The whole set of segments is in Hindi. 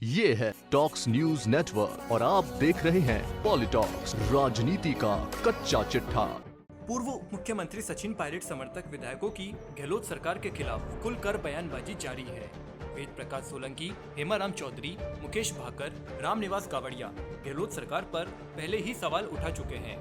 ये है टॉक्स न्यूज नेटवर्क और आप देख रहे हैं पॉलिटॉक्स, राजनीति का कच्चा चिट्ठा। पूर्व उप मुख्यमंत्री सचिन पायलट समर्थक विधायकों की गहलोत सरकार के खिलाफ खुलकर बयानबाजी जारी है। वेद प्रकाश सोलंकी, हेमाराम चौधरी, मुकेश भाकर, रामनिवास गावड़िया गहलोत सरकार पर पहले ही सवाल उठा चुके हैं।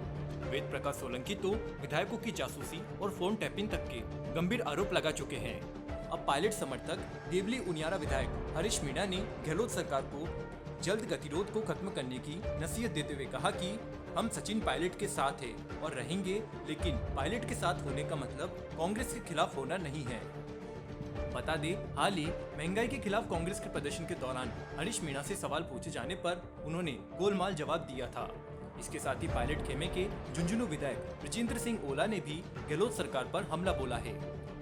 वेद प्रकाश सोलंकी तो विधायकों की जासूसी और फोन टैपिंग तक के गंभीर आरोप लगा चुके हैं। अब पायलट समर्थक देवली उनियारा विधायक हरीश मीणा ने गहलोत सरकार को जल्द गतिरोध को खत्म करने की नसीहत देते हुए कहा कि हम सचिन पायलट के साथ हैं और रहेंगे, लेकिन पायलट के साथ होने का मतलब कांग्रेस के खिलाफ होना नहीं है। बता दें, हाल ही महंगाई के खिलाफ कांग्रेस के प्रदर्शन के दौरान हरीश मीणा से सवाल पूछे जाने पर उन्होंने गोलमाल जवाब दिया था। इसके साथ ही पायलट खेमे के झुंझुनू विधायक ब्रजेंद्र सिंह ओला ने भी गहलोत सरकार पर हमला बोला है।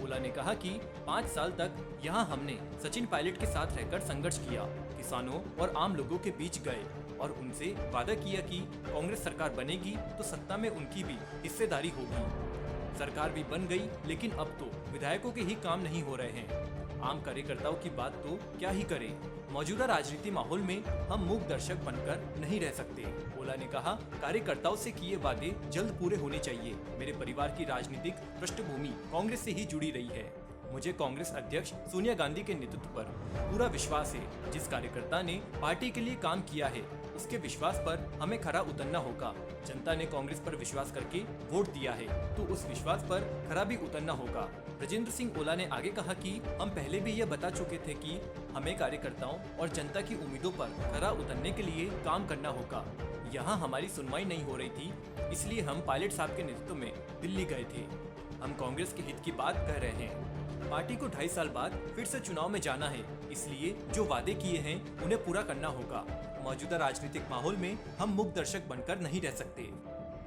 ओला ने कहा कि 5 साल तक यहां हमने सचिन पायलट के साथ रहकर संघर्ष किया, किसानों और आम लोगों के बीच गए और उनसे वादा किया कि कांग्रेस सरकार बनेगी तो सत्ता में उनकी भी हिस्सेदारी होगी। सरकार भी बन गई, लेकिन अब तो विधायकों के ही काम नहीं हो रहे हैं। आम कार्यकर्ताओं की बात तो क्या ही करें। मौजूदा राजनीति माहौल में हम मूक दर्शक बनकर नहीं रह सकते। ओला ने कहा, कार्यकर्ताओं से किए वादे जल्द पूरे होने चाहिए। मेरे परिवार की राजनीतिक पृष्ठभूमि कांग्रेस से ही जुड़ी रही है। मुझे कांग्रेस अध्यक्ष सोनिया गांधी के नेतृत्व पर पूरा विश्वास है। जिस कार्यकर्ता ने पार्टी के लिए काम किया है, उसके विश्वास पर हमें खरा उतरना होगा। जनता ने कांग्रेस पर विश्वास करके वोट दिया है, तो उस विश्वास पर खरा भी उतरना होगा। ब्रजेंद्र सिंह ओला ने आगे कहा कि हम पहले भी यह बता चुके थे कि हमें कार्यकर्ताओं और जनता की उम्मीदों पर खरा उतरने के लिए काम करना होगा। यहाँ हमारी सुनवाई नहीं हो रही थी, इसलिए हम पायलट साहब के नेतृत्व में दिल्ली गए थे। हम कांग्रेस के हित की बात कह रहे हैं। पार्टी को 2.5 साल बाद फिर से चुनाव में जाना है, इसलिए जो वादे किए हैं उन्हें पूरा करना होगा। मौजूदा राजनीतिक माहौल में हम मूक दर्शक बनकर नहीं रह सकते।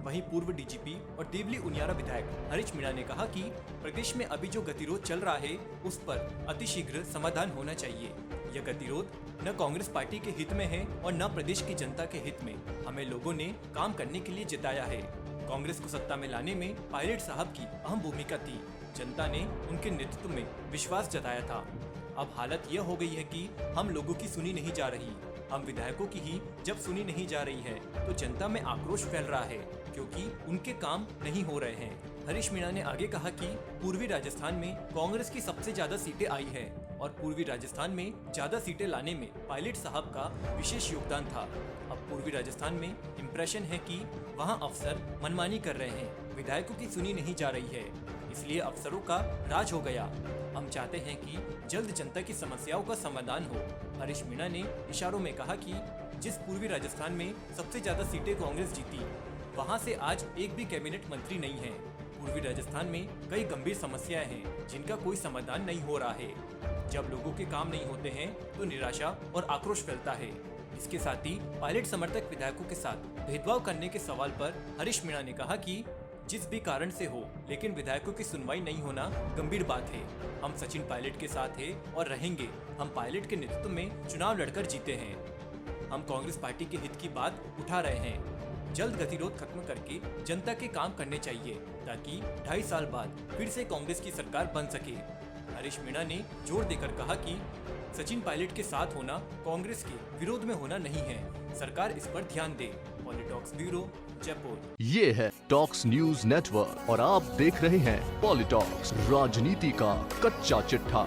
वहीं पूर्व डीजीपी और देवली उनियारा विधायक हरीश मीणा ने कहा कि प्रदेश में अभी जो गतिरोध चल रहा है, उस पर अतिशीघ्र समाधान होना चाहिए। यह गतिरोध न कांग्रेस पार्टी के हित में है और न प्रदेश की जनता के हित में। हमें लोगों ने काम करने के लिए जिताया है। कांग्रेस को सत्ता में लाने में पायलट साहब की अहम भूमिका थी। जनता ने उनके नेतृत्व में विश्वास जताया था। अब हालत यह हो गई है कि हम लोगों की सुनी नहीं जा रही। हम विधायकों की ही जब सुनी नहीं जा रही है, तो जनता में आक्रोश फैल रहा है, क्योंकि उनके काम नहीं हो रहे हैं। हरीश मीणा ने आगे कहा कि पूर्वी राजस्थान में कांग्रेस की सबसे ज्यादा सीटें आई है और पूर्वी राजस्थान में ज्यादा सीटें लाने में पायलट साहब का विशेष योगदान था। अब पूर्वी राजस्थान में इम्प्रेशन है कि वहां अफसर मनमानी कर रहे हैं, विधायकों की सुनी नहीं जा रही है, इसलिए अफसरों का राज हो गया। हम चाहते हैं कि जल्द जनता की समस्याओं का समाधान हो। हरीश मीणा ने इशारों में कहा कि जिस पूर्वी राजस्थान में सबसे ज्यादा सीटें कांग्रेस जीती, वहां से आज एक भी कैबिनेट मंत्री नहीं है। पूर्वी राजस्थान में कई गंभीर समस्याएं हैं, जिनका कोई समाधान नहीं हो रहा है। जब लोगों के काम नहीं होते हैं, तो निराशा और आक्रोश फैलता है। इसके साथ ही पायलट समर्थक विधायकों के साथ भेदभाव करने के सवाल पर हरीश मीणा ने कहा कि जिस भी कारण से हो, लेकिन विधायकों की सुनवाई नहीं होना गंभीर बात है। हम सचिन पायलट के साथ हैं और रहेंगे। हम पायलट के नेतृत्व में चुनाव लड़कर जीते हैं। हम कांग्रेस पार्टी के हित की बात उठा रहे हैं। जल्द गतिरोध खत्म करके जनता के काम करने चाहिए, ताकि 2.5 साल बाद फिर से कांग्रेस की सरकार बन सके। हरीश मीणा ने जोर देकर कहा कि सचिन पायलट के साथ होना कांग्रेस के विरोध में होना नहीं है। सरकार इस पर ध्यान दे। पॉलिटॉक्स ब्यूरो, जयपुर। ये है टॉक्स न्यूज नेटवर्क और आप देख रहे हैं पॉलिटॉक्स, राजनीति का कच्चा चिट्ठा।